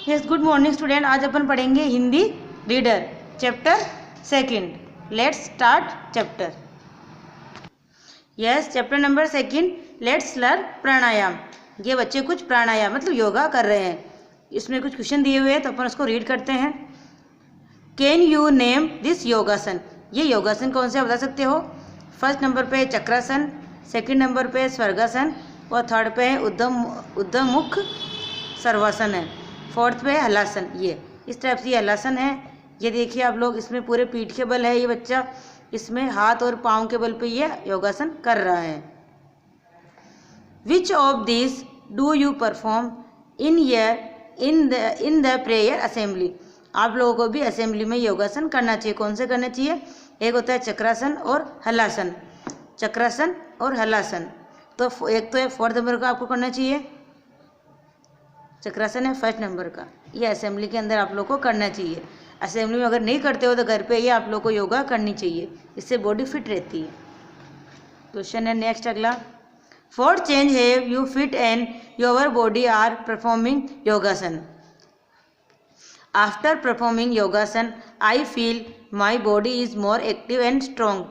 Yes, good morning student. आज अपन पढ़ेंगे Hindi reader chapter second. Let's start chapter. Yes, chapter number second, let's learn pranayama. ये बच्चे कुछ प्राणायाम मतलब योगा कर रहे हैं। इसमें कुछ क्वेश्चन दिए हुए हैं तो अपन उसको रीड करते हैं। कैन यू नेम दिस योगासन? ये योगासन कौन से बता सकते हो? फर्स्ट नंबर पे चक्रासन, सेकंड नंबर पे स्वर्गासन और थर्ड पे है उद्धमुख सर्वासन है, फोर्थ पे हलासन। ये इस टाइप से ये हलासन है। ये देखिए आप लोग, इसमें पूरे पीठ के बल है ये बच्चा, इसमें हाथ और पाँव के बल पे ये योगासन कर रहा है। Which of this do you perform in the prayer assembly? आप लोगों को भी असेंबली में योगासन करना चाहिए। कौन से करना चाहिए? एक होता है चक्रासन और हलासन। चक्रासन और हलासन तो एक तो है फोर्थ नंबर का आपको करना चाहिए, चक्रासन है फर्स्ट नंबर का। ये असेंबली के अंदर आप लोग को करना चाहिए। असेंबली में अगर नहीं करते हो तो घर पे ये आप लोग को योगा करनी चाहिए, इससे बॉडी फिट रहती है। क्वेश्चन है नेक्स्ट अगला। For change have you fit and your body are performing yogasana? After performing yogasana I feel my body is more active and strong.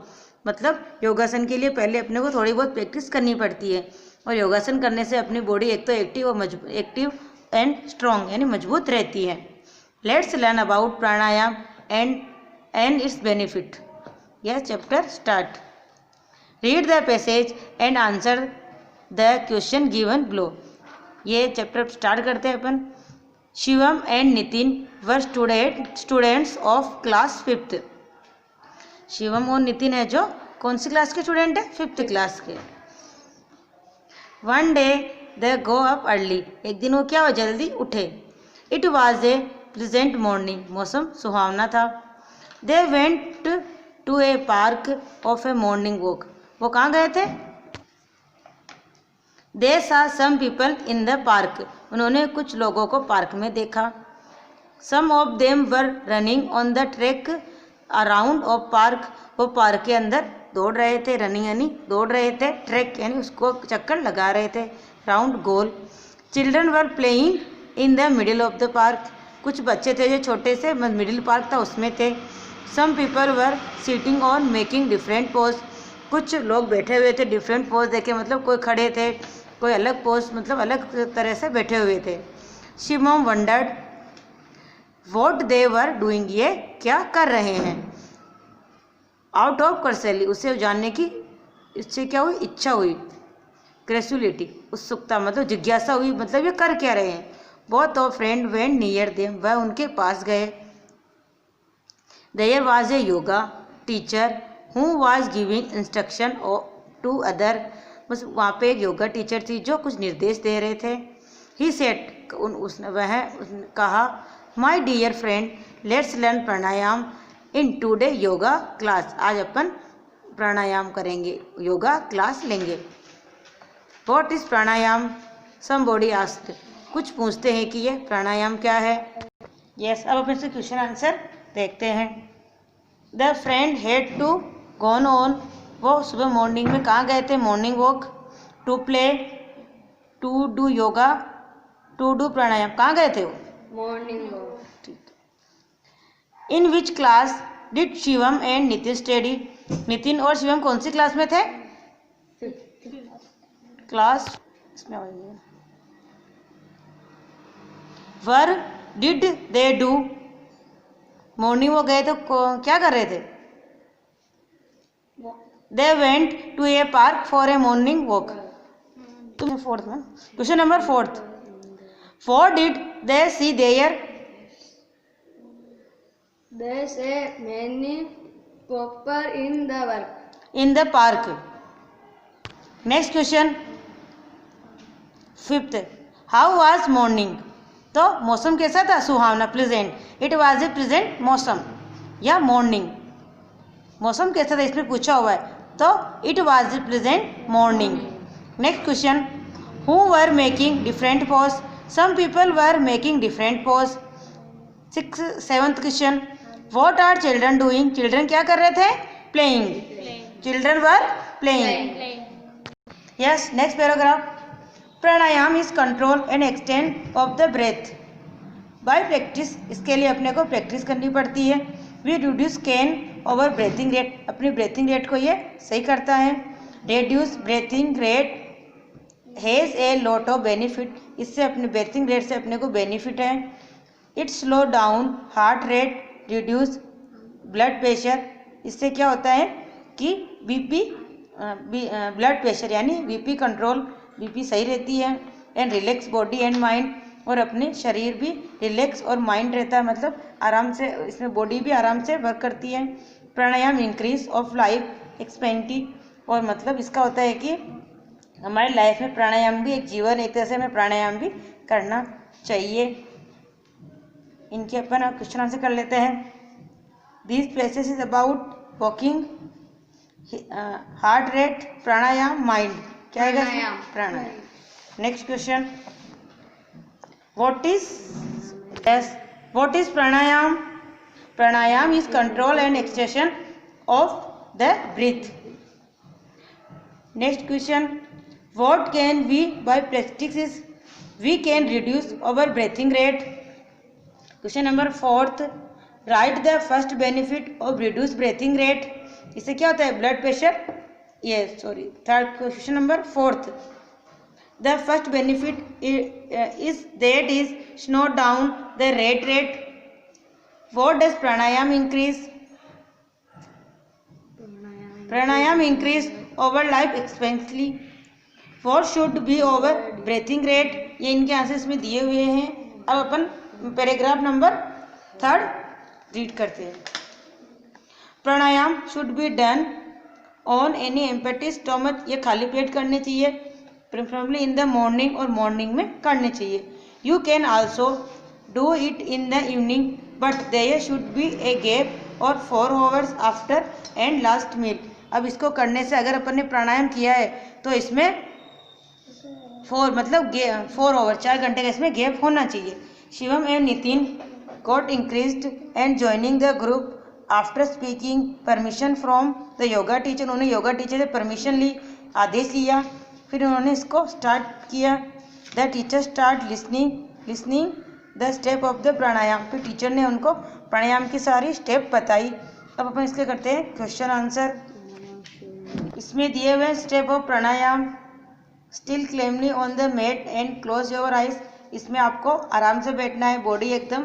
मतलब योगासन के लिए पहले अपने को थोड़ी बहुत प्रैक्टिस करनी पड़ती है और योगासन करने से अपनी बॉडी एक तो एक्टिव एंड स्ट्रॉन्ग यानी मजबूत रहती है। Let's learn about pranayama and its benefit. यह chapter start. Read the passage and answer the question given below. ये चैप्टर स्टार्ट करते हैं अपन। Shivam and Nitin were students of class 5th। Shivam और नितिन है जो कौन सी क्लास के स्टूडेंट है? 5th क्लास के। One day they go up early. एक दिन वो क्या हो, जल्दी उठे। It was a pleasant morning. मौसम सुहावना था। They went to a park of a morning walk. वो कहाँ गए थे? They saw some people in the park. उन्होंने कुछ लोगों को पार्क में देखा। Some of them were running on the track around of park. वो पार्क के अंदर दौड़ रहे थे। रनिंग यानी दौड़ रहे थे, ट्रैक यानी उसको चक्कर लगा रहे थे, round goal. Children were playing in the middle of the park. कुछ बच्चे थे जो छोटे से मिडिल पार्क था उसमें थे। Some people were sitting on making different pose. कुछ लोग बैठे हुए थे, डिफरेंट पोज देखे मतलब कोई खड़े थे, कोई अलग पोज मतलब अलग तरह से बैठे हुए थे। Shivam wondered what they were doing. ये क्या कर रहे हैं? आउट ऑफ कर्सेली, उसे जानने की इससे क्या हुई? इच्छा हुई। क्रेसुलिटी, उत्सुकता मतलब जिज्ञासा हुई, मतलब ये कर क्या रहे हैं। Both of friend went near them, वह उनके पास गए। There was a yoga teacher who was giving instruction to other. बस वहाँ पे एक योगा टीचर थी जो कुछ निर्देश दे रहे थे। ही सेड, वह कहा, my dear friend let's learn pranayama in today yoga class. आज अपन प्राणायाम करेंगे, योगा क्लास लेंगे। What is pranayama? Somebody asked. कुछ पूछते हैं कि ये प्राणायाम क्या है। यस, अब अपन से क्वेश्चन आंसर देखते हैं। The friend had to gone on. वो सुबह मॉर्निंग में कहाँ गए थे? Morning walk. To play, to do yoga, to do pranayama. कहाँ गए थे वो? Morning walk. In which class did Shivam and Nitin study? Nitin और शिवम कौन सी क्लास में थे? क्लास इसमें where did they do. Morning walk गए तो क्या कर रहे थे? They went to a park for A morning walk. तुम फोर्थ में question number 4th। For did they see there? They say many popper in the work. In the park. Next question 5th. How was morning? तो मौसम कैसा था? सुहावना, pleasant. It was a pleasant मौसम या morning. मौसम कैसा था इसमें पूछा हुआ है, तो it was a pleasant morning. Next question. Who were making different pose? Some people were making different pose. 7th question. What are children doing? Children क्या कर रहे थे? Playing. Children were playing. Yes, next paragraph. Pranayam is control and extent of the breath. By practice, इसके लिए अपने को practice करनी पड़ती है। We reduce can over breathing rate, अपनी ब्रीथिंग रेट को ये सही करता है। Reduce breathing rate has a lot of benefit, इससे अपने ब्रीथिंग रेट से अपने को बेनिफिट है। It slow down heart rate, reduce blood pressure, इससे क्या होता है कि बीपी ब्लड प्रेशर यानी बीपी कंट्रोल, बीपी सही रहती है। And relax body and mind, और अपने शरीर भी रिलैक्स और माइंड रहता है, मतलब आराम से, इसमें बॉडी भी आराम से वर्क करती है। Pranayama increase of life expectancy, और मतलब इसका होता है कि हमारे लाइफ में प्राणायाम भी एक जीवन, एक तरह से हमें प्राणायाम भी करना चाहिए। इनके अपन क्वेश्चन आंसर कर लेते हैं। This places is about walking, heart rate, pranayama, mind, क्या है pranayama. Next question, what is pranayama? Pranayama is control and extension of the breath. Next question, what can we by practices we can reduce our breathing rate? Question number 4th, write the first benefit of reduced breathing rate, इससे क्या होता है blood pressure, ये sorry third question number 4th, the first benefit is that is slow down the rate. What does pranayam increase? Pranayam increase over life expectancy. What should be our breathing rate? ये इनके answers में दिए हुए हैं। अब अपन paragraph number 3 read करते हैं। Pranayama should be done on any empty stomach, ये खाली पेट करने चाहिए, प्रेफरेबली इन द मॉर्निंग, और मॉर्निंग में करने चाहिए। You can also do it in the evening but there should be a gap और 4 hours after and last meal. अब इसको करने से अगर अपन ने प्राणायाम किया है तो इसमें 4 आवर 4 घंटे का इसमें गैप होना चाहिए। Shivam and Nitin got increased and joining the group after speaking permission from the yoga teacher, उन्होंने योगा टीचर से परमिशन ली, आदेश लिया, फिर उन्होंने इसको स्टार्ट किया। The teacher start listening the step of the pranayama, फिर टीचर ने उनको प्राणायाम की सारी स्टेप बताई। अब अपन इसके करते हैं क्वेश्चन आंसर। इसमें दिए हुए step of pranayama, still calmly on the mat and close your eyes, इसमें आपको आराम से बैठना है, बॉडी एकदम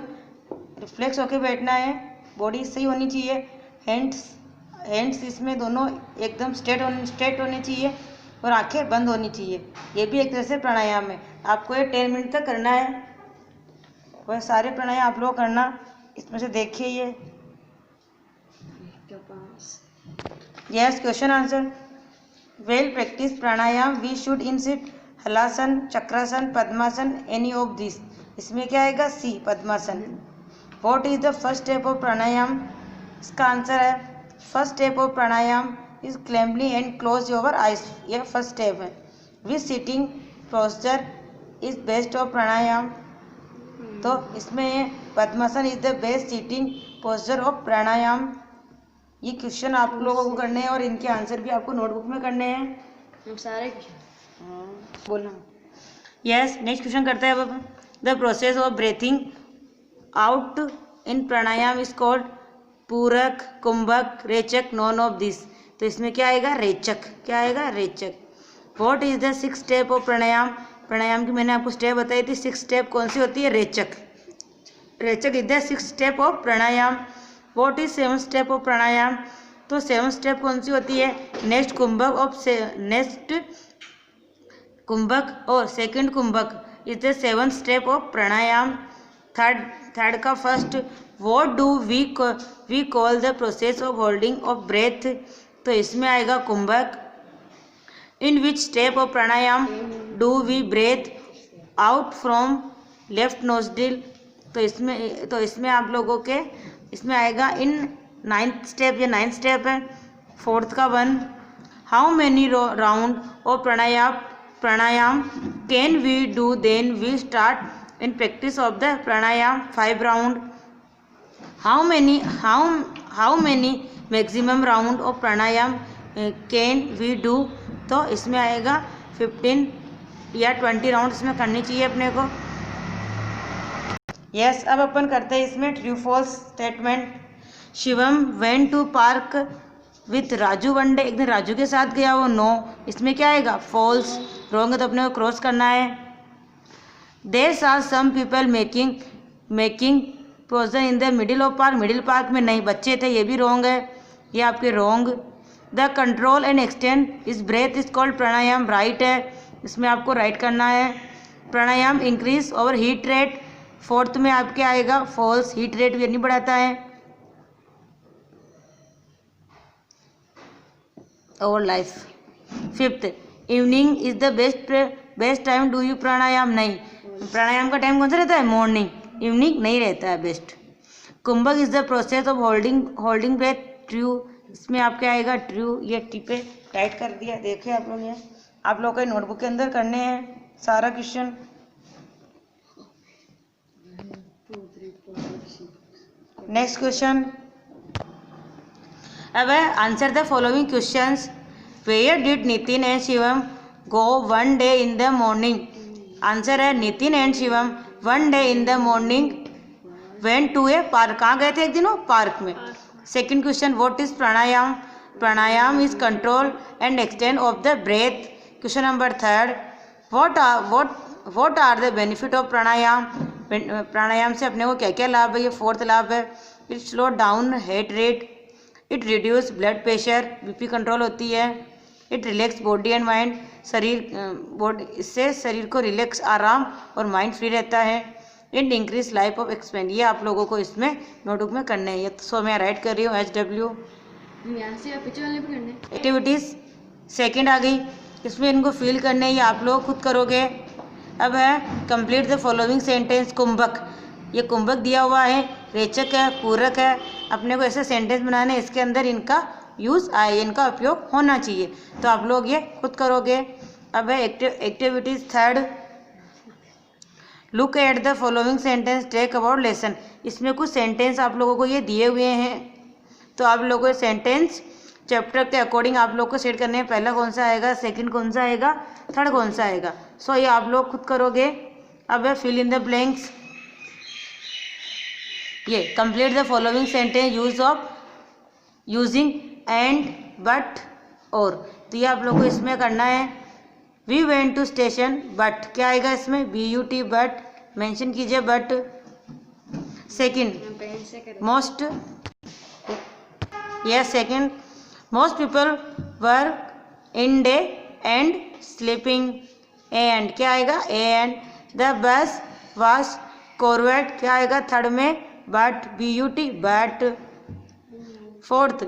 रिफ्लेक्स होकर बैठना है, बॉडी सही होनी चाहिए। हैंड्स इसमें दोनों एकदम स्ट्रेट होने चाहिए और आंखें बंद होनी चाहिए। ये भी एक तरह से प्राणायाम है। आपको ये 10 मिनट तक करना है। वह सारे प्राणायाम आप लोग करना। इसमें से देखिए ये yes question answer. Well practice pranayama we should in sit halasana, chakrasana, padmasana, any of this. इसमें क्या आएगा C padmasana. What is the first step of pranayama? इसका आंसर है first step of pranayama is calmly and close your eyes, ये फर्स्ट स्टेप है। Which sitting posture is best of pranayama, तो इसमें padmasana is the best sitting posture of pranayama. ये question आप लोगों को करने हैं और इनके आंसर भी आपको नोटबुक में करने हैं। सारे बोलना यस। नेक्स्ट क्वेश्चन करते हैं अब। The process of breathing out in pranayama is called puraka, kumbhaka, rechaka, none of this. तो इसमें क्या आएगा रेचक, क्या आएगा rechaka. What is the 6th step of pranayama? Pranayama की मैंने आपको स्टेप बताई थी, 6th स्टेप कौन सी होती है? Rechaka. Rechaka is the 6th step of pranayama. What is 7th step of pranayama? तो 7th स्टेप कौन सी होती है? नेक्स्ट कुंभक और second kumbhaka is the 7th step of pranayama. Third का first. What do we call the process of holding of breath? तो इसमें आएगा kumbhaka. In which step of pranayama do we breath out from left nostril? तो इसमें आप लोगों के इसमें आएगा इन 9th स्टेप, ये 9th स्टेप है। 4th का 1। How many round of pranayama can we do then we start in practice of the pranayama? 5 round. How many maximum round of pranayama can we do? तो इसमें आएगा 15 या 20 राउंड इसमें करनी चाहिए अपने को। यस, अब अपन करते हैं इसमें true false statement. Shivam went to park with Raju one day, एक दिन राजू के साथ गया वो, नो, इसमें क्या आएगा, फॉल्स। रॉन्ग है तो अपने को क्रॉस करना है। There are some people making poses in the middle of park, middle park में नहीं बच्चे थे, ये भी रॉन्ग है, ये आपके wrong. The control and extend is breath is called pranayama, right है, इसमें आपको राइट करना है। Pranayama increase over heart rate, fourth में आपके आएगा फॉल्स, हीट रेट भी नहीं बढ़ाता है, over life. Fifth, evening is the best time do you pranayama, नहीं, प्राणायाम का टाइम कौन सा रहता है, मॉर्निंग, इवनिंग नहीं रहता है best. Kumbhaka is the process of holding breath, true, इसमें आपके आएगा ट्रू, ये टिपे टाइट कर दिया, देखिए आप लोग, ये आप लोग के नोटबुक के अंदर करने हैं सारा क्वेश्चन। नेक्स्ट क्वेश्चन, अब है answer the following questions. Where did Nitin and Shivam go one day in the morning, answer है Nitin and Shivam one day in the morning went to a park, कहाँ गए थे एक दिन वो, पार्क में। Second question, what is pranayama, pranayama is control and extend of the breath. Question number third, what are the benefit of pranayama, pranayama से अपने को क्या क्या लाभ है, ये फोर्थ लाभ है। It slow down heart rate, it reduce blood pressure, BP control होती है। It relax body and mind, इससे शरीर को रिलैक्स, आराम और माइंड फ्री रहता है। It increase life of expand, ये आप लोगों को इसमें नोटबुक में करने हैं, ये सो मैं राइट कर रही हूँ HW। यहाँ से पीछे वाले पे करने। एक्टिविटीज़ सेकंड आ गई, इसमें इनको फील करने, ये आप लोग खुद करोगे। अब है कंप्लीट द फॉलोइंग सेंटेंस। कुंभक, ये कुंभक दिया हुआ है, रेचक है, पूरक है, अपने को ऐसे सेंटेंस बनाने, इसके अंदर इनका यूज़ आए, इनका उपयोग होना चाहिए, तो आप लोग ये खुद करोगे। अब है activities third, look at the following sentence, take about lesson, इसमें कुछ सेंटेंस आप लोगों को ये दिए हुए हैं, तो आप लोगों को सेंटेंस चैप्टर के अकॉर्डिंग आप लोग को सेट करने हैं, पहला कौन सा आएगा, सेकंड कौन सा आएगा, थर्ड कौन सा आएगा, सो ये आप लोग खुद करोगे। अब है फिल इन द ब्लैंक्स, ये complete the following sentence using and, but, और, तो ये आप लोग को इसमें करना है। We went to station, but क्या आएगा इसमें, BUT, बट, मेंशन कीजिए but. Second, most, yes, second, most people work in day and sleeping, and क्या आएगा, and. The bus was crowded, क्या आएगा थर्ड में, but, BUT, but. Fourth,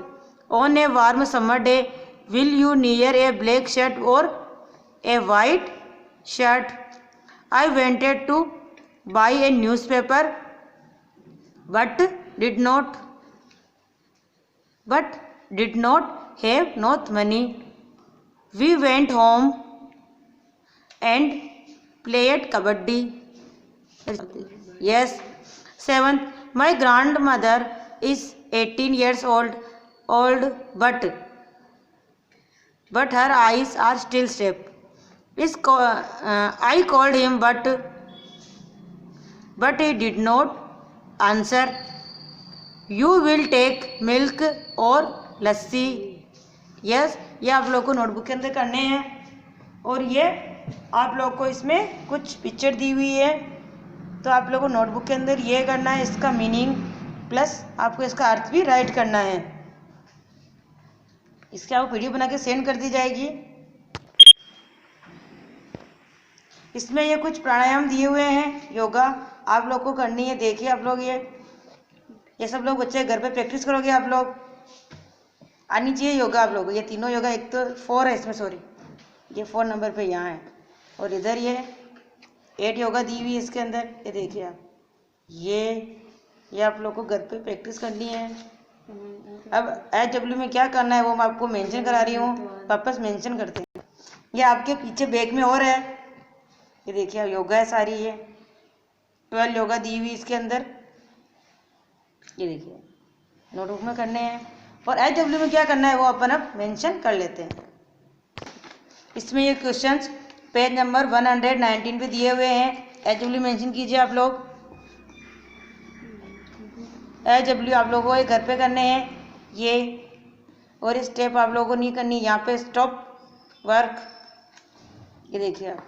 on a warm summer day will you near a black shirt और a white shirt. I wanted to buy a newspaper but did not have not money. We went home and played kabaddi, yes. Seventh, my grandmother is 18 years old but her eyes are still shut. I called him but he did not answer. You will take milk or lassi, yes, ये आप लोग को notebook के अंदर करने हैं। और ये आप लोग को इसमें कुछ पिक्चर दी हुई है, तो आप लोग को नोटबुक के अंदर ये करना है, इसका मीनिंग प्लस आपको इसका अर्थ भी राइट करना है। इसके आपको वीडियो बना के सेंड कर दी जाएगी। इसमें ये कुछ प्राणायाम दिए हुए हैं, योगा आप लोग को करनी है, देखिए आप लोग ये सब लोग बच्चे घर पे प्रैक्टिस करोगे, आप लोग आनी चाहिए योगा आप लोगों को। ये तीनों योगा, एक तो 4 है इसमें, सॉरी ये 4 नंबर पे यहाँ है, और इधर ये 8 योगा दी हुई है इसके अंदर, ये देखिए आप, ये आप लोग को घर पे प्रैक्टिस करनी है। अब HW में क्या करना है वो मैं आपको मेंशन करा रही हूँ, वापस मेंशन करते हैं। ये आपके पीछे बैग में और है, ये देखिए योगा है सारी, ये 12 योगा दी हुई इसके अंदर, ये देखिए नोटबुक में करने हैं। और HW में क्या करना है वो अपन अब मेंशन कर लेते हैं। इसमें ये क्वेश्चंस पेज नंबर 119 पे दिए हुए हैं, HW मेंशन कीजिए आप लोग। AW आप लोगों को ये घर पे करने हैं ये, और स्टेप आप लोगों को नहीं करनी, यहाँ पे स्टॉप वर्क, ये देखिए आप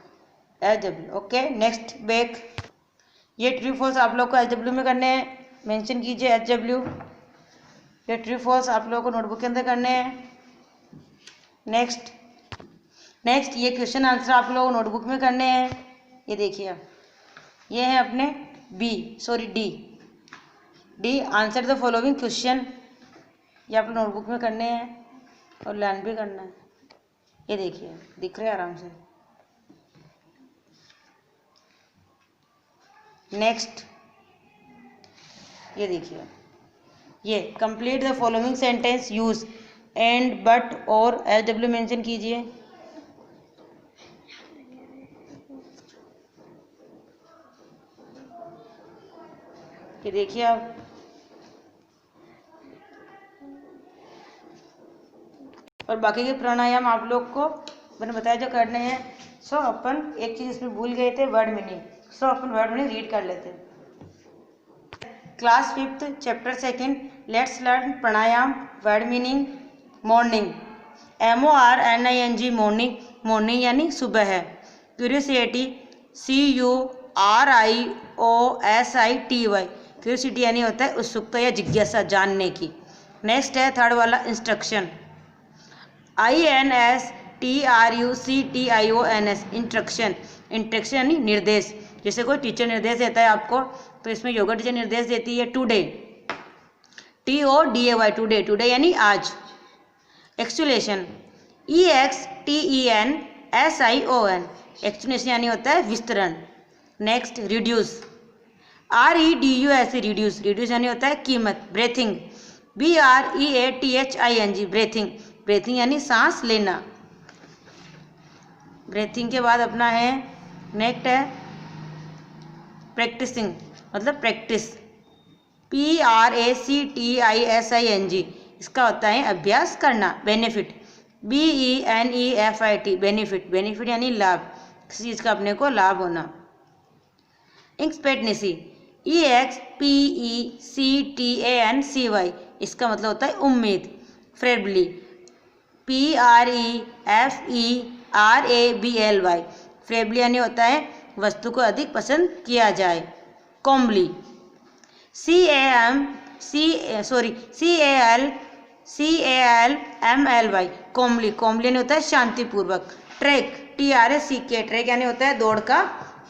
AW। Okay, next back. ये ट्रू फॉल्स आप लोग को HW में करने हैं, मेंशन कीजिए HW। ये ट्रू फॉल्स आप लोगों को नोटबुक के अंदर करने हैं। नेक्स्ट ये क्वेश्चन आंसर आप लोगों को नोटबुक में करने हैं। ये देखिए ये है अपने D answer the following question, ये आप नोटबुक में करने हैं और लर्न भी करना है। ये देखिए दिख रहे हैं आराम से। नेक्स्ट ये देखिए, ये complete the following sentence, use and but और SW मेंशन कीजिए। ये देखिए आप, और बाकी के प्राणायाम आप लोग को मैंने बताया जो करने हैं। सो अपन एक चीज इसमें भूल गए थे, वर्ड मीनिंग। सो अपन वर्ड मीनिंग रीड कर लेते हैं। Class 5th chapter 2 let's learn pranayama. Word meaning morning, MORNING morning, morning यानी सुबह है। क्यूरियोसिटी CURIOSITY, क्यूरियोसिटी यानी होता है उत्सुकता या जिज्ञासा, जानने की। नेक्स्ट है थर्ड वाला इंस्ट्रक्शन, INSTRUCTIONS इंस्ट्रक्शन, इंस्ट्रक्शन यानी निर्देश। जैसे कोई टीचर निर्देश देता है आपको, तो इसमें योगा टीचर निर्देश देती है टुडे, TODAY टुडे, टुडे यानी आज। एक्सुलेशन EXTENSION, एक्सुलेशन यानी होता है विस्तरण। Next reduce REDUS, reduce, reduce यानी होता है कीमत। ब्रेथिंग BREATHING, ब्रेथिंग, ब्रेथिंग यानी सांस लेना। ब्रेथिंग के बाद अपना है नेक्स्ट है प्रैक्टिसिंग, मतलब प्रैक्टिस, PRACTISING, इसका होता है अभ्यास करना। बेनिफिट BENEFIT, बेनिफिट, बेनिफिट यानी लाभ, किसी चीज़ का अपने को लाभ होना। एक्सपेक्टेंसी EXPECTANCY, इसका मतलब होता है उम्मीद। फेवरबली PREFERABLY, फेवरबली यानी होता है वस्तु को अधिक पसंद किया जाए। कॉम्बली CALMLY, कॉम्बली, कॉम्बली यानी होता है शांतिपूर्वक। ट्रैक TRACK, ट्रैक यानी होता है दौड़ का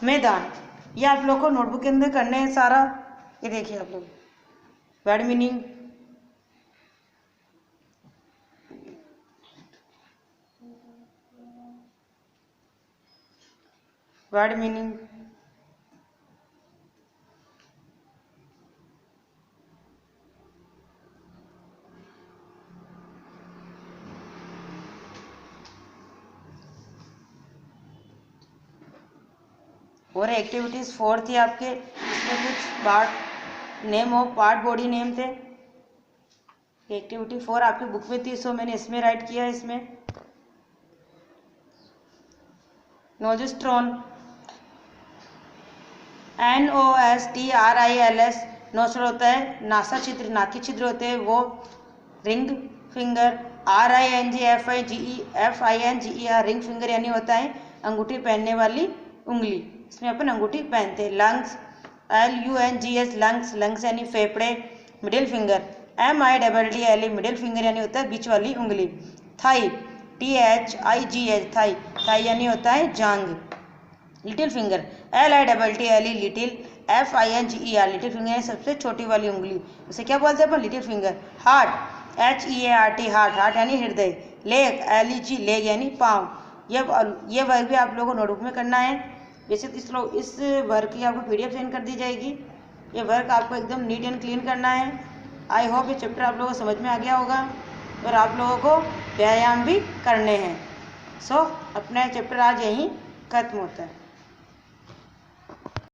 मैदान। ये आप लोग को नोटबुक के अंदर करने हैं सारा। ये देखिए आप लोग वर्ड मीनिंग, वर्ड मीनिंग, और एक्टिविटीज़ 4 थी आपके, इसमें कुछ part name of part body name थे। एक्टिविटी 4 आपकी बुक में थी, सो मैंने इसमें राइट किया। इसमें नोजिस्ट्रॉन NOSTRILS, नोस्ट्रल होता है नासा छिद्र, नाकी छिद्र होते हैं वो। Ring finger RINGFINGER, ring finger यानी होता है अंगूठी पहनने वाली उंगली, इसमें अपन अंगूठी पहनते हैं। लंग्स LUNGS, लंग्स, लंग्स यानी फेफड़े। Middle finger MIDDLE, middle finger यानी होता है बीच वाली उंगली। थाई THIGH, थाई, थाई यानी होता है जांग। Little finger LITTLE, little. FINGER, little finger यानी सबसे छोटी वाली उंगली, उसे क्या बोलते हैं अपन, little finger. Heart HEART, heart, heart यानी हृदय। लेग LEG, लेग यानी पाँव। ये वर्क भी आप लोगों को नोटबुक में करना है। वैसे इस वर्क की आपको PDF सेंड कर दी जाएगी। ये वर्क आपको एकदम नीट एंड क्लीन करना है। आई होप ये चैप्टर आप लोगों को समझ में आ गया होगा, और आप लोगों को व्यायाम भी करने हैं। सो अपना चैप्टर आज यहीं खत्म होता है।